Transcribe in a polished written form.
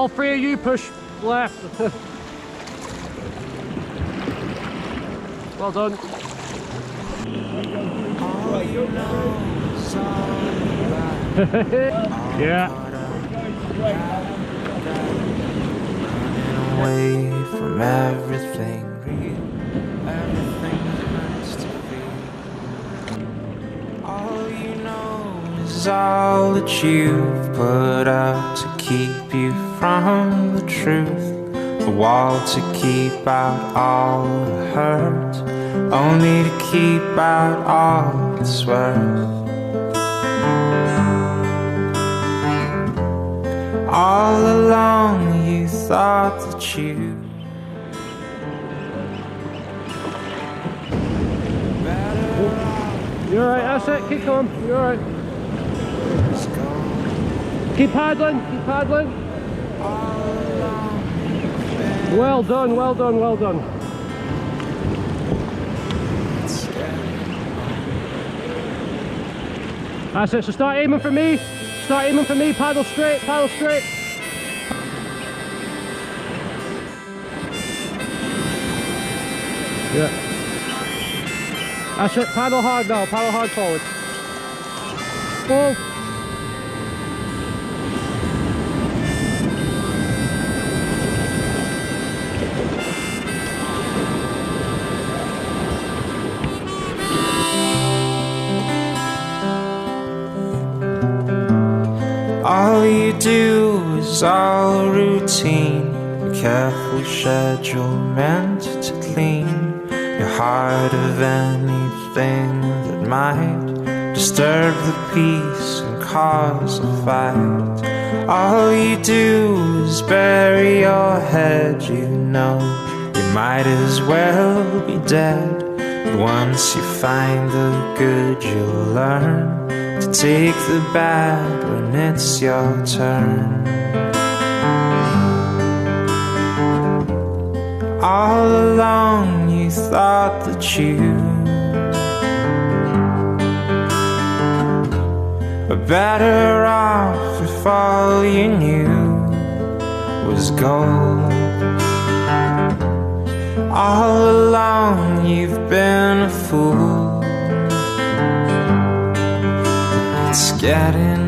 all three of you push left. Well done. Yeah. Away from everything real, everything has to be. All you know is all that you've put up to keep you from the truth. A wall to keep out all the hurt, only to keep out all that's worth. All along you thought that you You're alright, that's it, keep going, you're alright. Keep paddling, keep paddling. Well done, well done, well done. That's it, so start aiming for me. Start aiming for me, paddle straight, paddle straight. Yeah. That's it, paddle hard now, paddle hard forward. Go. all you do is all routine, a careful schedule meant to clean your heart of anything that might disturb the peace and cause a fight. All you do is bury your head, you know you might as well be dead. But once you find the good, you'll learn to take the bad when it's your turn. All along you thought that you were better off if all you knew was gold. All along you've been a fool. It's getting